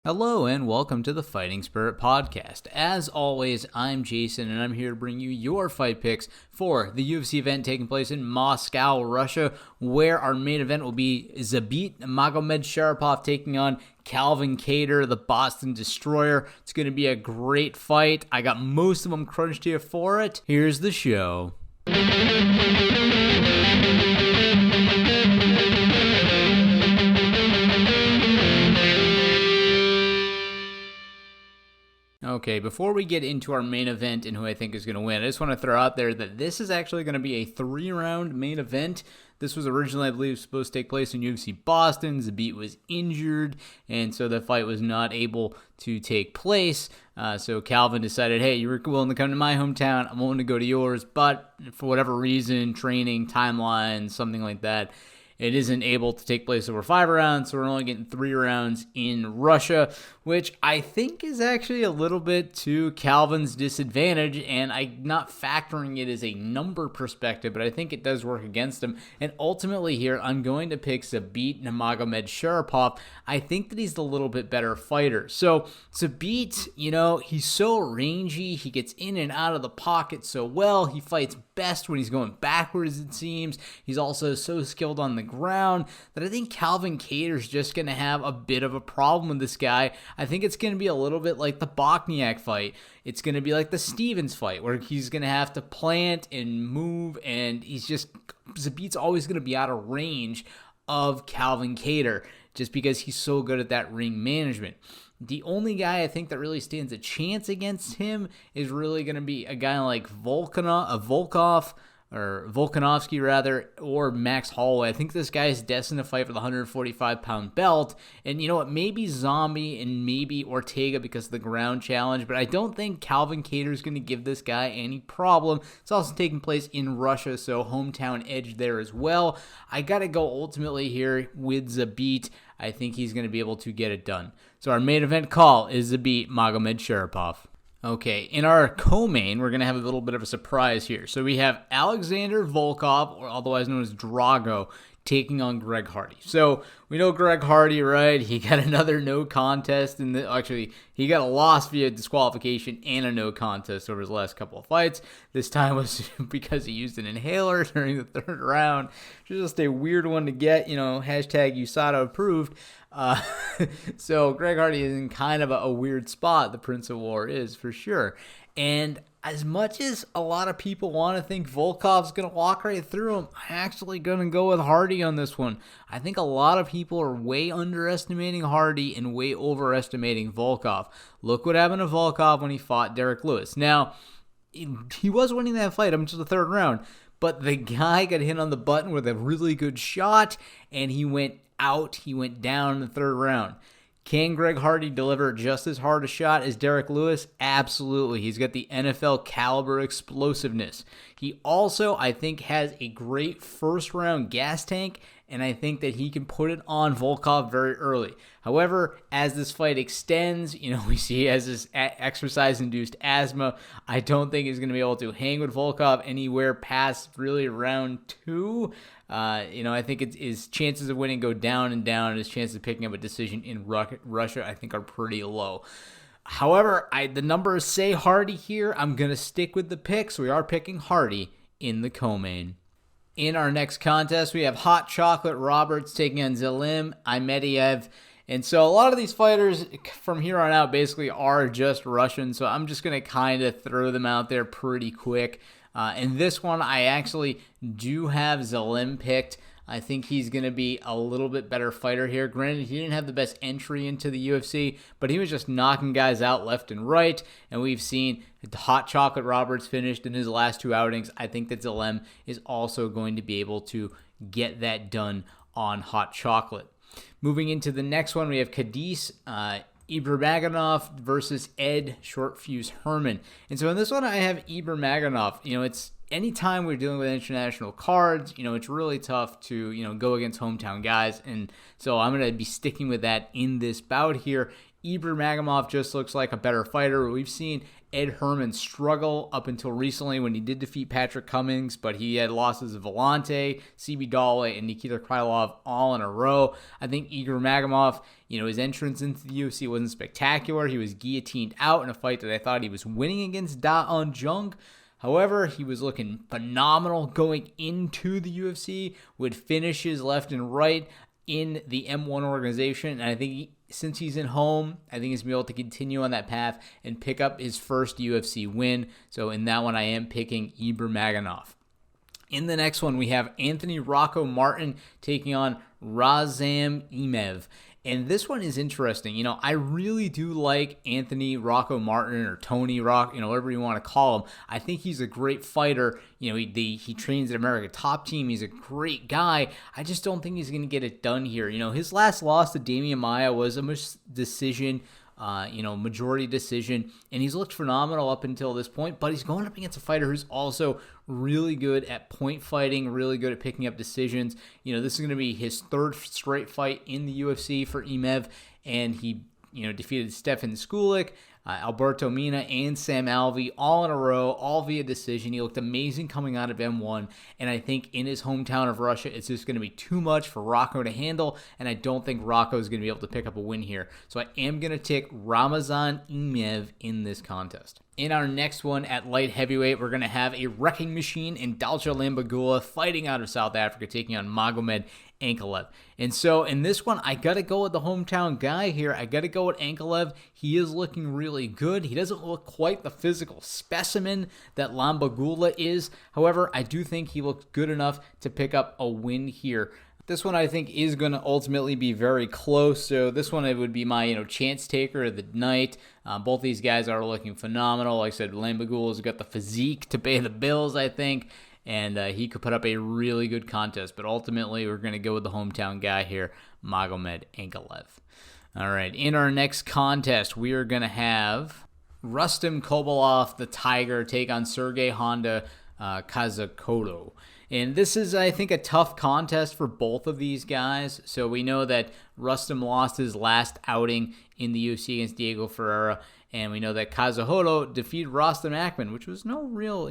Hello and welcome to the Fighting Spirit Podcast. As always, I'm Jason and I'm here to bring you your fight picks for the UFC event taking place in Moscow, Russia, where our main event will be Zabit Magomedsharipov taking on Calvin Kattar, the Boston Destroyer. It's going to be a great fight. I got most of them crunched here for it. Here's the show. Okay, before we get into our main event and who I think is going to win, I just want to throw out there that this is actually going to be a 3-round main event. This was originally, I believe, supposed to take place in UFC Boston. Zabit was injured, and so the fight was not able to take place. So Calvin decided, hey, you were willing to come to my hometown. I'm willing to go to yours, but for whatever reason, training, timeline, something like that, it isn't able to take place over 5 rounds, so we're only getting 3 rounds in Russia, which I think is actually a little bit to Calvin's disadvantage, and I'm not factoring it as a number perspective, but I think it does work against him. And ultimately here, I'm going to pick Zabit Magomedsharipov. I think that he's the little bit better fighter. So Zabit, he's so rangy, he gets in and out of the pocket so well, he fights best when he's going backwards, it seems. He's also so skilled on the ground that I think Calvin Kattar's just going to have a bit of a problem with this guy. I think it's going to be a little bit like the Bochniak fight. It's going to be like the Stevens fight where he's going to have to plant and move, and Zabit's always going to be out of range of Calvin Kattar just because he's so good at that ring management. The only guy I think that really stands a chance against him is really going to be a guy like Volkanovski or Max Holloway. I think this guy is destined to fight for the 145-pound belt. And you know what? Maybe Zombie and maybe Ortega because of the ground challenge, but I don't think Calvin Kattar is going to give this guy any problem. It's also taking place in Russia, so hometown edge there as well. I got to go ultimately here with Zabit. I think he's going to be able to get it done. So our main event call is Zabit Magomedsharipov. Okay, in our co-main, we're going to have a little bit of a surprise here. So we have Alexander Volkov, or otherwise known as Drago, taking on Greg Hardy. So we know Greg Hardy, right? He got another no contest. He got a loss via disqualification and a no contest over his last couple of fights. This time was because he used an inhaler during the 3rd round. Just a weird one to get, hashtag USADA approved. So Greg Hardy is in kind of a weird spot. The Prince of War is for sure. And as much as a lot of people want to think Volkov's going to walk right through him, I'm actually going to go with Hardy on this one. I think a lot of people are way underestimating Hardy and way overestimating Volkov. Look what happened to Volkov when he fought Derek Lewis. Now, he was winning that fight up until the 3rd round, but the guy got hit on the button with a really good shot, and he went out. He went down in the 3rd round. Can Greg Hardy deliver just as hard a shot as Derek Lewis? Absolutely. He's got the NFL caliber explosiveness. He also, I think, has a great 1st-round gas tank, and I think that he can put it on Volkov very early. However, as this fight extends, we see he has this exercise-induced asthma. I don't think he's going to be able to hang with Volkov anywhere past really round 2. I think his chances of winning go down and down, and his chances of picking up a decision in Russia, I think, are pretty low. However, the numbers say Hardy here. I'm going to stick with the pick, so we are picking Hardy in the co-main. In our next contest, we have Hot Chocolate Roberts taking on Zelim Imediev. And so a lot of these fighters from here on out basically are just Russian, so I'm just going to kind of throw them out there pretty quick. In this one, I actually do have Zelim picked. I think he's going to be a little bit better fighter here. Granted, he didn't have the best entry into the UFC, but he was just knocking guys out left and right. And we've seen Hot Chocolate Roberts finished in his last 2 outings. I think that Zelim is also going to be able to get that done on Hot Chocolate. Moving into the next one, we have Cadiz Ibrahimov versus Ed Shortfuse Herman. And so in this one, I have Ibrahimov. It's anytime we're dealing with international cards, it's really tough to, go against hometown guys. And so I'm going to be sticking with that in this bout here. Ibrahimov just looks like a better fighter. We've seen Ed Herman struggle up until recently when he did defeat Patrick Cummings, but he had losses to Vellante, CB Dalloway, and Nikita Krylov all in a row. I think Ibrahimov, his entrance into the UFC wasn't spectacular. He was guillotined out in a fight that I thought he was winning against Da Un Jung. However, he was looking phenomenal going into the UFC with finishes left and right in the M1 organization. And I think since he's in home, I think he's going to be able to continue on that path and pick up his first UFC win. So in that one, I am picking Ibrahimov. In the next one, we have Anthony Rocco Martin taking on Razam Emeev. And this one is interesting. I really do like Anthony Rocco Martin, or Tony Rock, whatever you want to call him. I think he's a great fighter. He trains at America Top Team. He's a great guy. I just don't think he's going to get it done here. His last loss to Damian Maia was a decision. Majority decision, and he's looked phenomenal up until this point, but he's going up against a fighter who's also really good at point fighting, really good at picking up decisions. This is going to be his third straight fight in the UFC for Emeev, and he, defeated Stefan Skulik, Alberto Mina, and Sam Alvey all in a row, all via decision. He looked amazing coming out of M1, and I think in his hometown of Russia, it's just going to be too much for Rocco to handle, and I don't think Rocco is going to be able to pick up a win here. So I am going to take Ramazan Emeev in this contest. In our next one at light heavyweight, we're going to have a wrecking machine in Dalcha Lambagula fighting out of South Africa, taking on Magomed Ankalaev. And so in this one, I got to go with the hometown guy here. I got to go with Ankalaev. He is looking really good. He doesn't look quite the physical specimen that Lambagula is. However, I do think he looks good enough to pick up a win here. This one I think is going to ultimately be very close. So this one, it would be my chance taker of the night. Both these guys are looking phenomenal. Like I said, Lambagula's got the physique to pay the bills, I think. And he could put up a really good contest. But ultimately, we're going to go with the hometown guy here, Magomed Ankalaev. All right, in our next contest, we are going to have Rustam Kobalov, the Tiger, take on Sergey Honda Kazakoto. And this is, I think, a tough contest for both of these guys. So we know that Rustam lost his last outing in the UFC against Diego Ferreira. And we know that Kazakoto defeated Rostam Akman, which was no real,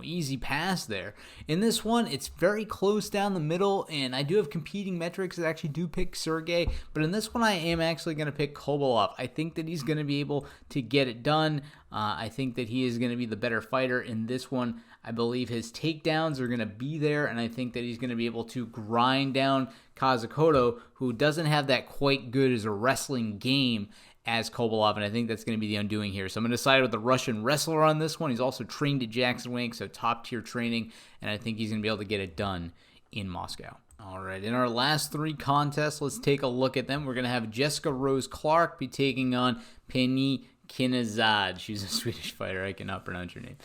easy pass there. In this one, it's very close down the middle, and I do have competing metrics that actually do pick Sergey, but in this one, I am actually going to pick Kobalov. I think that he's going to be able to get it done. I think that he is going to be the better fighter in this one. I believe his takedowns are going to be there, and I think that he's going to be able to grind down Kazakoto, who doesn't have that quite good as a wrestling game as Kobalov, and I think that's going to be the undoing here. So I'm going to side with the Russian wrestler on this one. He's also trained at Jackson Wink, so top-tier training, and I think he's going to be able to get it done in Moscow. All right, in our last three contests, let's take a look at them. We're going to have Jessica Rose Clark be taking on Penny Kinazad. She's a Swedish fighter. I cannot pronounce her name.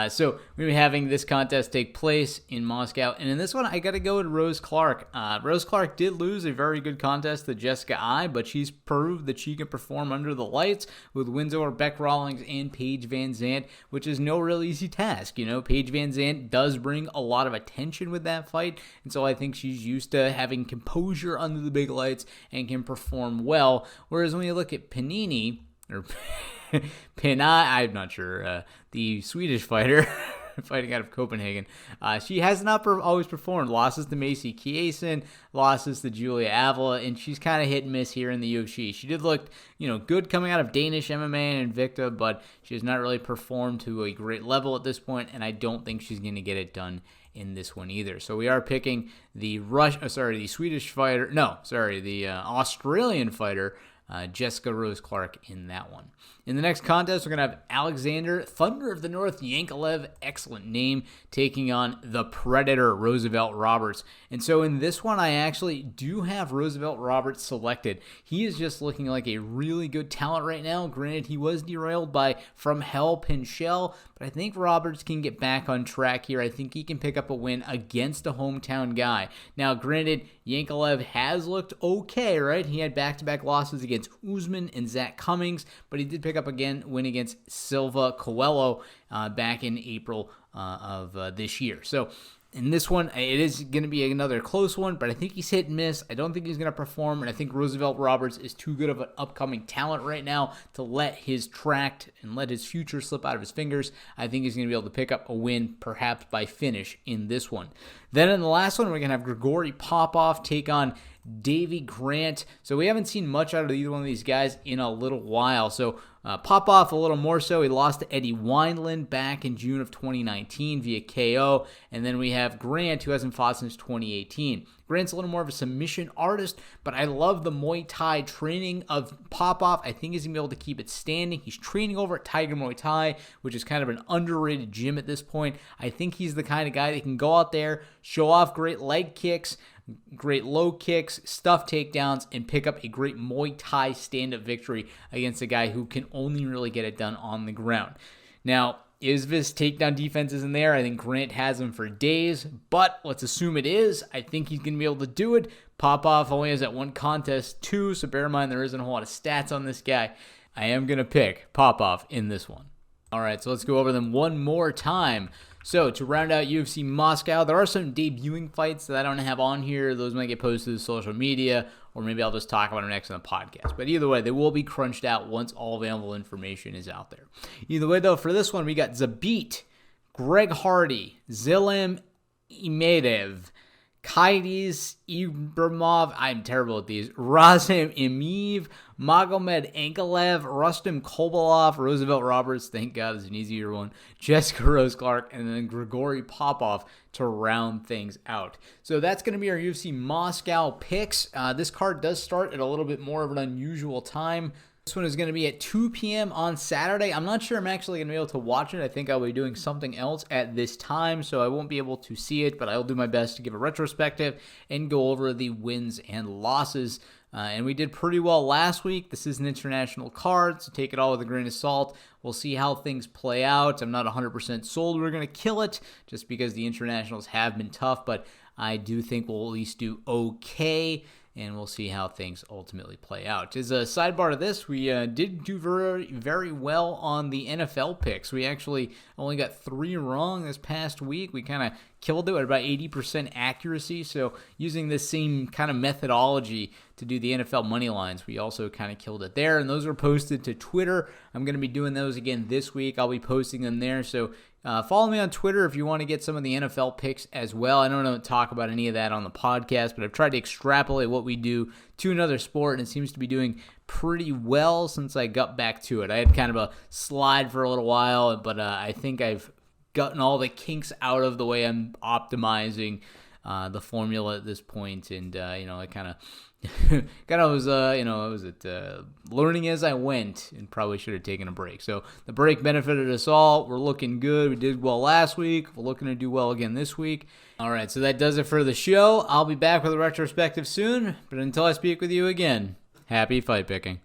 So we're going to be having this contest take place in Moscow. And in this one, I got to go with Rose Clark. Rose Clark did lose a very good contest to Jessica I, but she's proved that she can perform under the lights with wins over Beck Rawlings and Paige Van Zandt, which is no real easy task. Paige Van Zandt does bring a lot of attention with that fight. And so I think she's used to having composure under the big lights and can perform well. Whereas when you look at Panini, or I'm not sure, the Swedish fighter fighting out of Copenhagen, she has not always performed. Losses to Macy Chiasson, losses to Julia Avila, and she's kind of hit and miss here in the UFC. She did look, good coming out of Danish MMA and Invicta, but she has not really performed to a great level at this point, and I don't think she's going to get it done in this one either. So we are picking the Australian fighter, Jessica Rose Clark in that one. In the next contest, we're going to have Alexander Thunder of the North Yankelev, excellent name, taking on the Predator Roosevelt Roberts. And so in this one, I actually do have Roosevelt Roberts selected. He is just looking like a really good talent right now. Granted, he was derailed by From Hell Pinchel, but I think Roberts can get back on track here. I think he can pick up a win against a hometown guy. Now, granted, Yankelev has looked okay, right? He had back-to-back losses against Usman and Zach Cummings, but he did pick up win against Silva Coelho back in April of this year. So In this one, it is going to be another close one, but I think he's hit and miss. I don't think he's going to perform, and I think Roosevelt Roberts is too good of an upcoming talent right now to let his tract and let his future slip out of his fingers. I think he's going to be able to pick up a win, perhaps by finish, in this one. Then in the last one, we're going to have Grigory Popov take on Davy Grant. So we haven't seen much out of either one of these guys in a little while. So Popov a little more so. He lost to Eddie Wineland back in June of 2019 via KO. And then we have Grant, who hasn't fought since 2018. Grant's a little more of a submission artist, but I love the Muay Thai training of Popov. I think he's going to be able to keep it standing. He's training over at Tiger Muay Thai, which is kind of an underrated gym at this point. I think he's the kind of guy that can go out there, show off great leg kicks, great low kicks, stuff takedowns, and pick up a great Muay Thai stand-up victory against a guy who can only really get it done on the ground. Now, Izvis takedown defense isn't there. I think Grant has him for days, but let's assume it is. I think he's going to be able to do it. Popov only has that one contest, too, so bear in mind there isn't a whole lot of stats on this guy. I am going to pick Popov in this one. All right, so let's go over them one more time. So to round out UFC Moscow, there are some debuting fights that I don't have on here. Those might get posted to social media, or maybe I'll just talk about them next on the podcast. But either way, they will be crunched out once all available information is out there. Either way, though, for this one, we got Zabit, Greg Hardy, Zilim Imedev, Kaidiz Ibrahimov, I'm terrible at these, Razim Imiv, Magomed Ankalev, Rustam Kobalov, Roosevelt Roberts, thank God it's an easier one, Jessica Rose Clark, and then Grigory Popov to round things out. So that's going to be our UFC Moscow picks. This card does start at a little bit more of an unusual time. This one is going to be at 2 p.m. on Saturday. I'm not sure I'm actually going to be able to watch it. I think I'll be doing something else at this time, so I won't be able to see it, but I'll do my best to give a retrospective and go over the wins and losses. And we did pretty well last week. This is an international card, so take it all with a grain of salt. We'll see how things play out. I'm not 100% sold we're going to kill it, just because the internationals have been tough, but I do think we'll at least do okay. And we'll see how things ultimately play out. As a sidebar to this, we did do very, very well on the NFL picks. We actually only got 3 wrong this past week. We kind of killed it at about 80% accuracy. So using this same kind of methodology to do the NFL money lines, we also kind of killed it there. And those are posted to Twitter. I'm going to be doing those again this week. I'll be posting them there. So follow me on Twitter if you want to get some of the NFL picks as well. I don't talk about any of that on the podcast, but I've tried to extrapolate what we do to another sport, and it seems to be doing pretty well since I got back to it. I had kind of a slide for a little while, but I think I've gotten all the kinks out of the way I'm optimizing the formula at this point, and I kind of was learning as I went, and probably should have taken a break. So the break benefited us all. We're looking good. We did well last week. We're looking to do well again this week. All right, so that does it for the show. I'll be back with a retrospective soon, but until I speak with you again, happy fight picking.